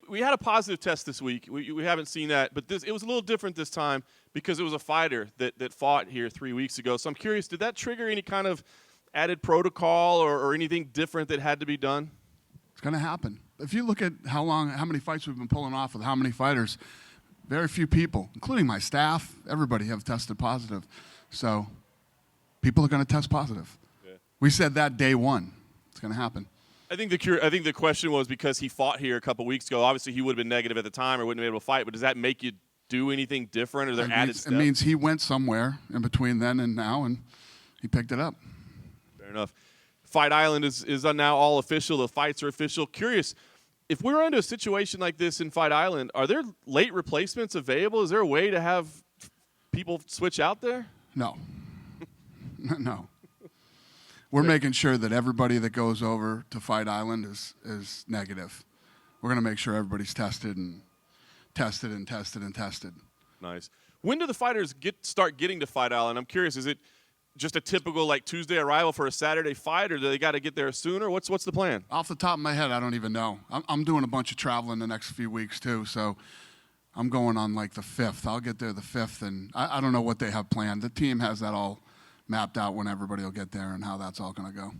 we had a positive test this week. We haven't seen that, but it was a little different this time because it was a fighter that fought here 3 weeks ago. So I'm curious, did that trigger any kind of added protocol or anything different that had to be done? It's going to happen. If you look at how many fights we've been pulling off with how many fighters, very few people, including my staff, everybody have tested positive. So people are going to test positive. Yeah. We said that day one. It's going to happen. I think the question was because he fought here a couple weeks ago. Obviously, he would have been negative at the time or wouldn't have been able to fight. But does that make you do anything different, or there added steps? It means he went somewhere in between then and now, and he picked it up. Fair enough. Fight Island is now all official. The fights are official. Curious, if we're into a situation like this in Fight Island, are there late replacements available? Is there a way to have people switch out there? No. No. We're making sure that everybody that goes over to Fight Island is negative. We're going to make sure everybody's tested and tested and tested and tested. Nice. When do the fighters start getting to Fight Island? I'm curious. Is it just a typical Tuesday arrival for a Saturday fight, or do they got to get there sooner? What's the plan? Off the top of my head, I don't even know. I'm doing a bunch of traveling the next few weeks too, so I'm going on the 5th. I'll get there the 5th, and I don't know what they have planned. The team has that all mapped out when everybody will get there and how that's all going to go.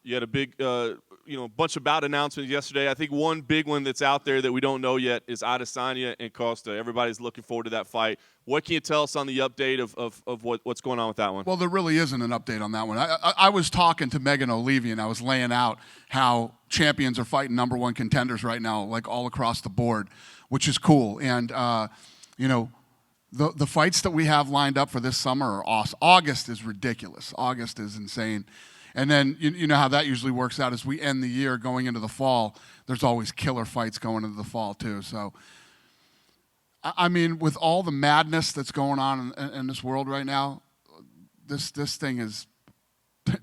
You had a big, bunch of bout announcements yesterday. I think one big one that's out there that we don't know yet is Adesanya and Costa. Everybody's looking forward to that fight. What can you tell us on the update of what's going on with that one? Well, there really isn't an update on that one. I was talking to Megan O'Leary, and I was laying out how champions are fighting number one contenders right now, all across the board, which is cool. And, the fights that we have lined up for this summer are awesome. August is ridiculous. August is insane. And then you know how that usually works out as we end the year going into the fall. There's always killer fights going into the fall too. So, I mean, with all the madness that's going on in this world right now, this thing is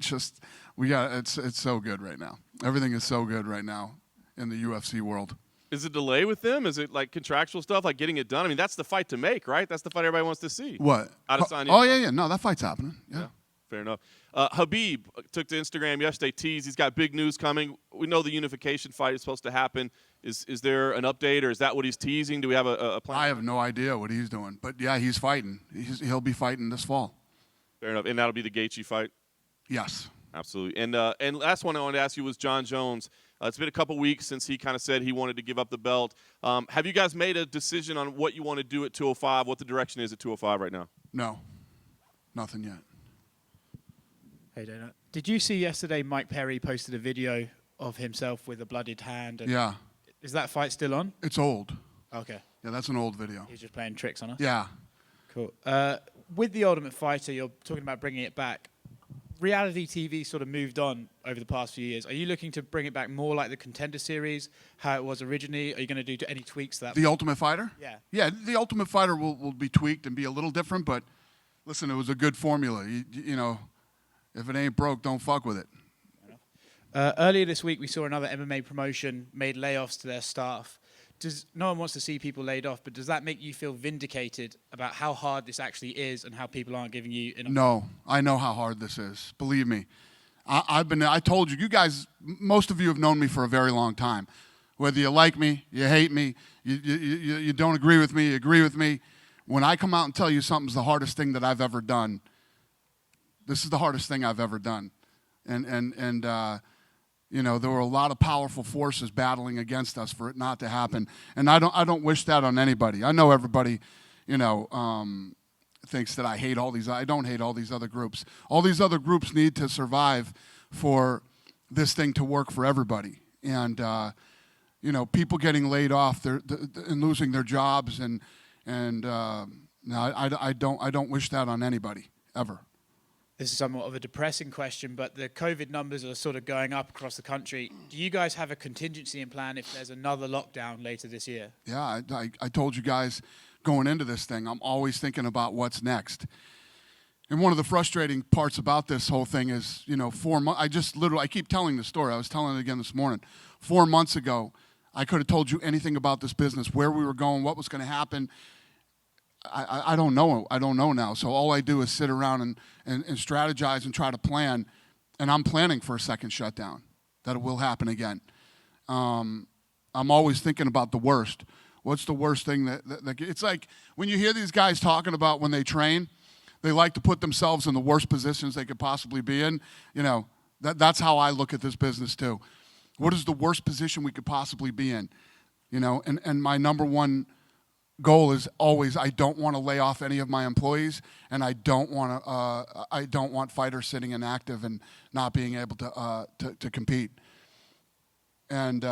just it's so good right now. Everything is so good right now in the UFC world. Is it delay with them? Is it contractual stuff, getting it done? I mean, that's the fight to make, right? That's the fight everybody wants to see. What? Adesanya. Oh yeah. No, that fight's happening. Yeah. Fair enough. Khabib took to Instagram yesterday, teased he's got big news coming. We know the unification fight is supposed to happen. Is there an update, or is that what he's teasing? Do we have a plan? I have no idea what he's doing. But, yeah, he's fighting. He'll be fighting this fall. Fair enough. And that'll be the Gaethje fight? Yes. Absolutely. And last one I wanted to ask you was Jon Jones. It's been a couple weeks since he kind of said he wanted to give up the belt. Have you guys made a decision on what you want to do at 205, what the direction is at 205 right now? No. Nothing yet. Hey, Dana. Did you see yesterday Mike Perry posted a video of himself with a bloodied hand? Yeah. Is that fight still on? It's old. Okay. Yeah, that's an old video. He's just playing tricks on us? Yeah. Cool. With The Ultimate Fighter, you're talking about bringing it back. Reality TV sort of moved on over the past few years. Are you looking to bring it back more like the Contender Series, how it was originally? Are you going to do any tweaks to that? The Ultimate Fighter? Yeah. Yeah, The Ultimate Fighter will be tweaked and be a little different, but listen, it was a good formula. You know, if it ain't broke, don't fuck with it. Earlier this week, we saw another MMA promotion made layoffs to their staff. No one wants to see people laid off, but does that make you feel vindicated about how hard this actually is and how people aren't giving you enough? No, I know how hard this is. Believe me. I told you guys, most of you have known me for a very long time. Whether you like me, you hate me, you don't agree with me, you agree with me. When I come out and tell you something's the hardest thing that I've ever done, this is the hardest thing I've ever done. And you know, there were a lot of powerful forces battling against us for it not to happen. And I don't wish that on anybody. I know everybody, you know, thinks that I hate all these. I don't hate all these other groups. All these other groups need to survive for this thing to work for everybody. And, you know, people getting laid off and losing their jobs. And no, I don't wish that on anybody, ever. This is somewhat of a depressing question, but the COVID numbers are sort of going up across the country. Do you guys have a contingency in plan if there's another lockdown later this year? Yeah, I told you guys going into this thing, I'm always thinking about what's next. And one of the frustrating parts about this whole thing is, you know, 4 months, I keep telling the story. I was telling it again this morning. 4 months ago, I could have told you anything about this business, where we were going, what was going to happen. I don't know. I don't know now. So all I do is sit around and strategize and try to plan. And I'm planning for a second shutdown. That it will happen again. I'm always thinking about the worst. What's the worst thing that it's like when you hear these guys talking about when they train, they like to put themselves in the worst positions they could possibly be in. You know, that's how I look at this business too. What is the worst position we could possibly be in? You know, and my number one goal is always I don't want to lay off any of my employees, and I don't want fighters sitting inactive and not being able to compete. And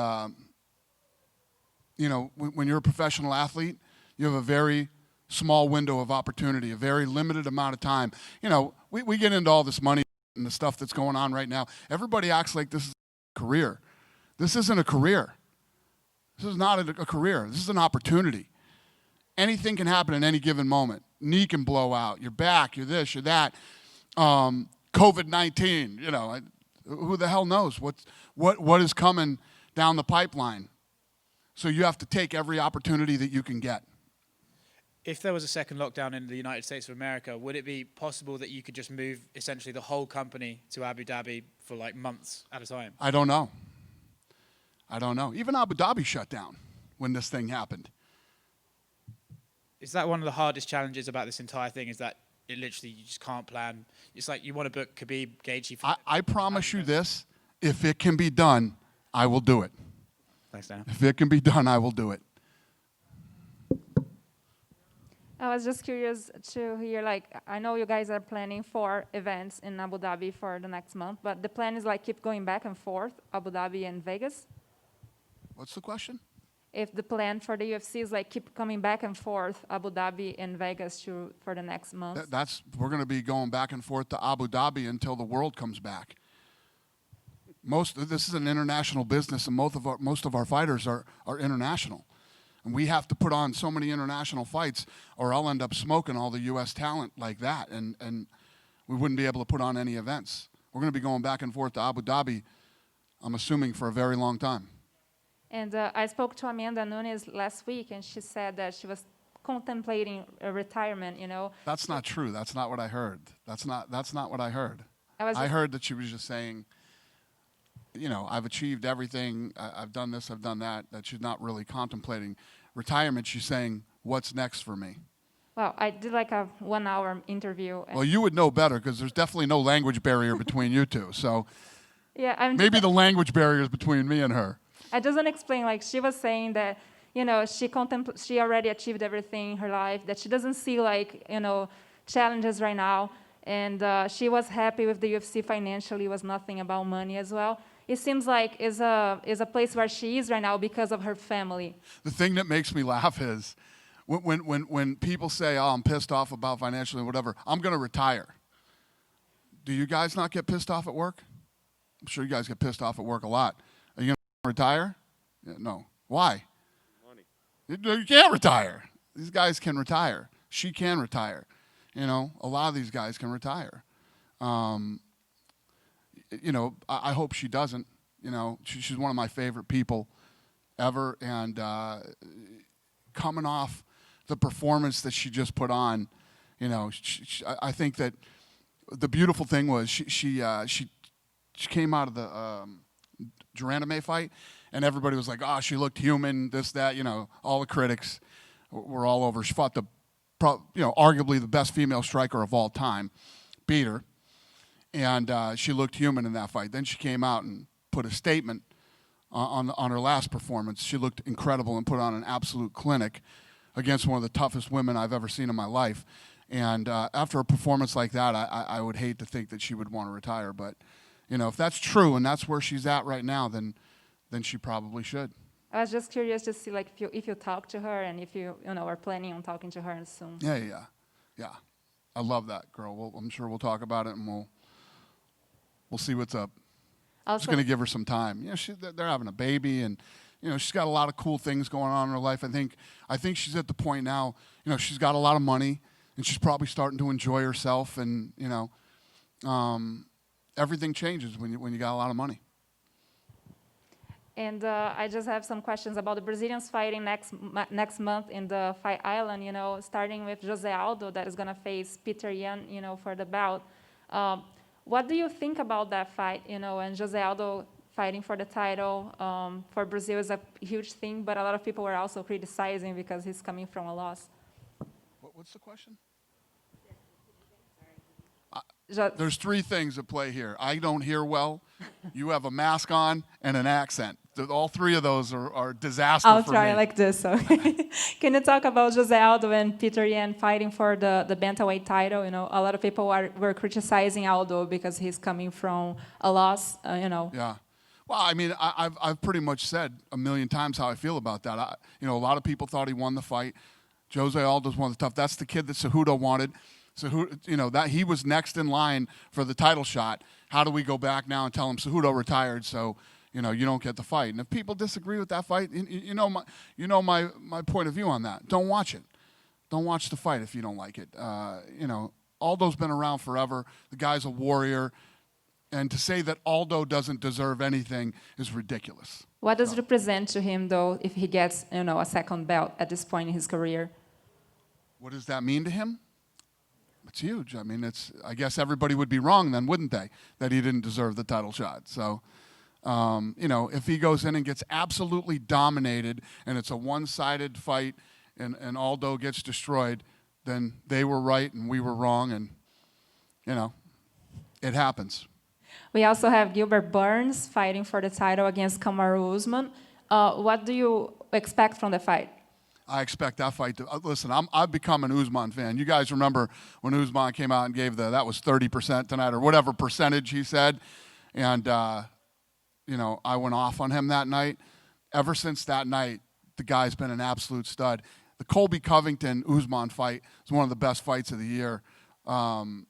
you know, when you're a professional athlete, you have a very small window of opportunity, a very limited amount of time. You know, we get into all this money and the stuff that's going on right now. Everybody acts like this is a career. This isn't a career. This is not a career. This is an opportunity. Anything can happen at any given moment. Knee can blow out. You're back. You're this. You're that. COVID-19. You know, who the hell knows what is coming down the pipeline? So you have to take every opportunity that you can get. If there was a second lockdown in the United States of America, would it be possible that you could just move essentially the whole company to Abu Dhabi for like months at a time? I don't know. Even Abu Dhabi shut down when this thing happened. Is that one of the hardest challenges about this entire thing, is that it literally, you just can't plan? It's like you want to book Khabib, Gaethje. I promise you this, if it can be done, I will do it. Thanks, Dan. If it can be done, I will do it. I was just curious to hear, like, I know you guys are planning 4 events in Abu Dhabi for the next month, but the plan is like keep going back and forth, Abu Dhabi and Vegas? What's the question? If the plan for the UFC is like keep coming back and forth, Abu Dhabi and Vegas for the next month? We're going to be going back and forth to Abu Dhabi until the world comes back. This is an international business, and most of our fighters are international. And we have to put on so many international fights, or I'll end up smoking all the U.S. talent like that, and we wouldn't be able to put on any events. We're going to be going back and forth to Abu Dhabi, I'm assuming, for a very long time. And I spoke to Amanda Nunes last week, and she said that she was contemplating a retirement, you know. That's not true. That's not what I heard. That's not what I heard. I heard that she was just saying, you know, I've achieved everything, I've done this, I've done that she's not really contemplating retirement. She's saying, what's next for me? Well, I did like a 1-hour interview. Well, you would know better, because there's definitely no language barrier between you two. So yeah, maybe the language barrier is between me and her. I just want to explain, like, she was saying that, you know, she already achieved everything in her life, that she doesn't see, like, you know, challenges right now. And she was happy with the UFC financially. It was nothing about money as well. It seems like is a place where she is right now because of her family. The thing that makes me laugh is when people say, oh, I'm pissed off about financially, whatever, I'm going to retire. Do you guys not get pissed off at work? I'm sure you guys get pissed off at work a lot. Are you going to retire? Yeah, no. Why? Money. You can't retire. These guys can retire. She can retire. You know, a lot of these guys can retire. You know, I hope she doesn't. You know, she's one of my favorite people ever. And coming off the performance that she just put on, you know, I think that the beautiful thing was she came out of the Geranime fight, and everybody was like, oh, she looked human, this, that, you know, all the critics were all over. She fought arguably the best female striker of all time, beat her, and she looked human in that fight. Then she came out and put a statement on her last performance. She looked incredible and put on an absolute clinic against one of the toughest women I've ever seen in my life. And after a performance like that, I would hate to think that she would want to retire. But, you know, if that's true and that's where she's at right now, then she probably should. I was just curious to see, like, if you talk to her and if you are planning on talking to her soon. Yeah. I love that girl. I'm sure we'll talk about it, and we'll see what's up. I'm just going to give her some time. You know, they're having a baby, and you know, she's got a lot of cool things going on in her life. I think she's at the point now. You know, she's got a lot of money, and she's probably starting to enjoy herself. And you know, everything changes when you got a lot of money. And I just have some questions about the Brazilians fighting next month in the Fight Island, you know, starting with Jose Aldo that is going to face Peter Yan, you know, for the bout. What do you think about that fight, you know, and Jose Aldo fighting for the title. For Brazil is a huge thing, but a lot of people were also criticizing because he's coming from a loss. What's the question? Just, There's three things at play here. I don't hear well. You have a mask on and an accent. All three of those are disaster I'll for try me. like this. So, can you talk about Jose Aldo and Peter Yan fighting for the Bantamweight title? You know, a lot of people were criticizing Aldo because he's coming from a loss. You know. Yeah. Well, I mean, I've pretty much said a million times how I feel about that. A lot of people thought he won the fight. Jose Aldo's one of the tough. That's the kid that Cejudo wanted. So that he was next in line for the title shot. How do we go back now and tell him Cejudo retired? So you don't get the fight. And if people disagree with that fight, my point of view on that. Don't watch it. Don't watch the fight if you don't like it. Aldo's been around forever. The guy's a warrior, and to say that Aldo doesn't deserve anything is ridiculous. What does it represent to him, though, if he gets a second belt at this point in his career? What does that mean to him? It's huge. I mean, I guess everybody would be wrong then, wouldn't they, that he didn't deserve the title shot. So, if he goes in and gets absolutely dominated and it's a one-sided fight and Aldo gets destroyed, then they were right and we were wrong, and, it happens. We also have Gilbert Burns fighting for the title against Kamaru Usman. What do you expect from the fight? I expect that fight to listen. I've become an Usman fan. You guys remember when Usman came out and gave that was 30% tonight or whatever percentage he said, and I went off on him that night. Ever since that night, the guy's been an absolute stud. The Colby Covington Usman fight is one of the best fights of the year, and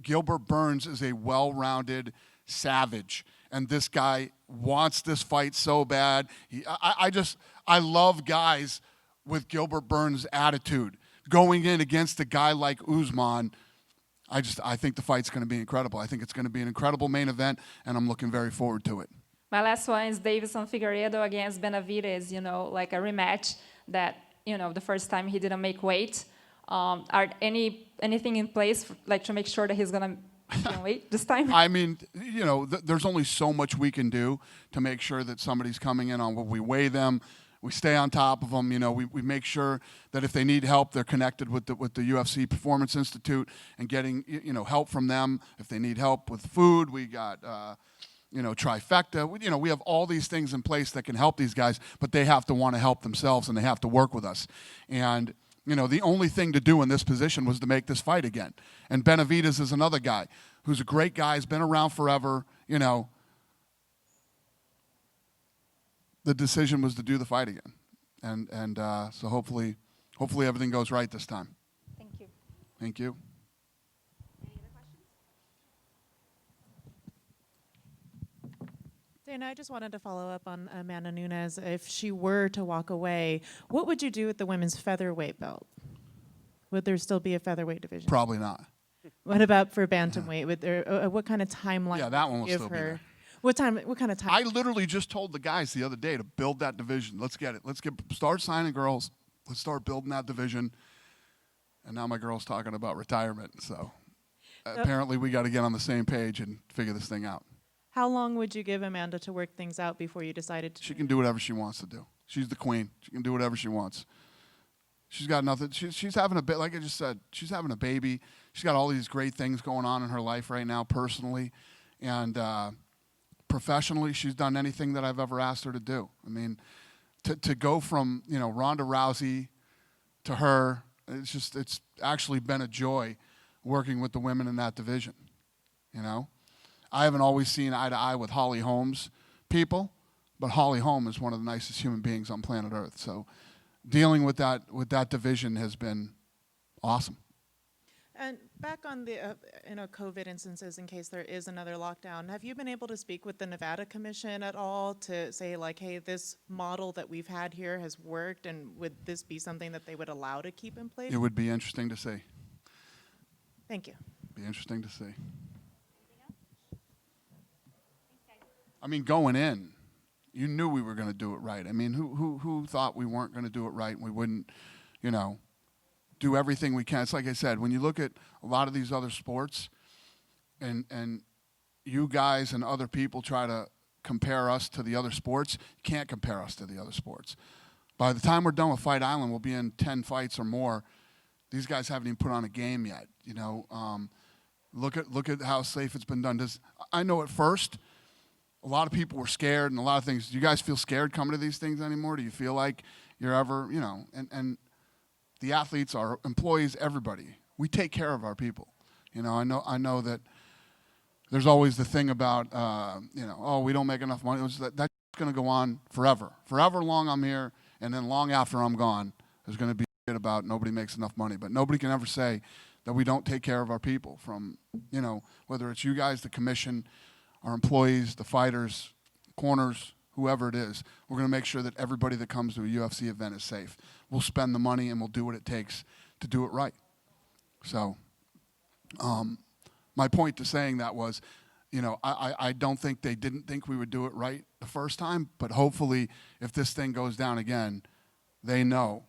Gilbert Burns is a well-rounded savage. And this guy wants this fight so bad. I love guys with Gilbert Burns' attitude. Going in against a guy like Usman, I think the fight's going to be incredible. I think it's going to be an incredible main event, and I'm looking very forward to it. My last one is Davison Figueiredo against Benavidez, like a rematch that, the first time he didn't make weight. Are anything in place to make sure that he's going to wait this time? I mean, there's only so much we can do to make sure that somebody's coming in on what we weigh them. We stay on top of them. We make sure that if they need help, they're connected with the UFC Performance Institute and getting help from them. If they need help with food, we got Trifecta. We have all these things in place that can help these guys, but they have to want to help themselves and they have to work with us. And the only thing to do in this position was to make this fight again. And Benavidez is another guy who's a great guy, has been around forever. The decision was to do the fight again. And so hopefully everything goes right this time. Thank you. Thank you. Any other questions? Dana, I just wanted to follow up on Amanda Nunes. If she were to walk away, what would you do with the women's featherweight belt? Would there still be a featherweight division? Probably not. What about for bantamweight? Would there? What kind of timeline? Yeah, that one will give still be her? there. What kind of time? I literally just told the guys the other day to build that division. Let's get it. Start signing girls. Let's start building that division. And now my girl's talking about retirement. So apparently we got to get on the same page and figure this thing out. How long would you give Amanda to work things out before you decided to? She can do whatever she wants to do. She's the queen. She can do whatever she wants. She's got nothing. She's having a bit, like I just said, she's having a baby. She's got all these great things going on in her life right now personally. And professionally, she's done anything that I've ever asked her to do. I mean, to go from, Ronda Rousey to her, it's actually been a joy working with the women in that division, I haven't always seen eye to eye with Holly Holmes people, but Holly Holm is one of the nicest human beings on planet Earth. So dealing with that division has been awesome. And back on the COVID instances, in case there is another lockdown, have you been able to speak with the Nevada Commission at all to say, hey, this model that we've had here has worked, and would this be something that they would allow to keep in place? It would be interesting to see. Thank you. Be interesting to see. I mean, going in, you knew we were going to do it right. I mean, who thought we weren't going to do it right and we wouldn't, do everything we can. It's like I said, when you look at a lot of these other sports and you guys and other people try to compare us to the other sports. You can't compare us to the other sports. By the time we're done with Fight Island, we'll be in 10 fights or more. These guys haven't even put on a game yet. You know, look at how safe it's been done. I know at first, a lot of people were scared and a lot of things. Do you guys feel scared coming to these things anymore? Do you feel like you're ever, you know, and the athletes, our employees, everybody, we take care of our people. You know, I know that there's always the thing about, you know, oh, we don't make enough money. That's going to go on forever. Forever long I'm here, and then long after I'm gone, there's going to be shit about nobody makes enough money. But nobody can ever say that we don't take care of our people, from, you know, whether it's you guys, the commission, our employees, the fighters, corners, whoever it is. We're going to make sure that everybody that comes to a UFC event is safe. We'll spend the money and we'll do what it takes to do it right. So my point to saying that was, you know, I don't think they didn't think we would do it right the first time, but hopefully if this thing goes down again, they know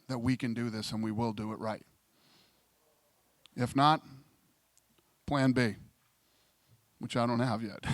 that we can do this and we will do it right. If not, plan B, which I don't have yet.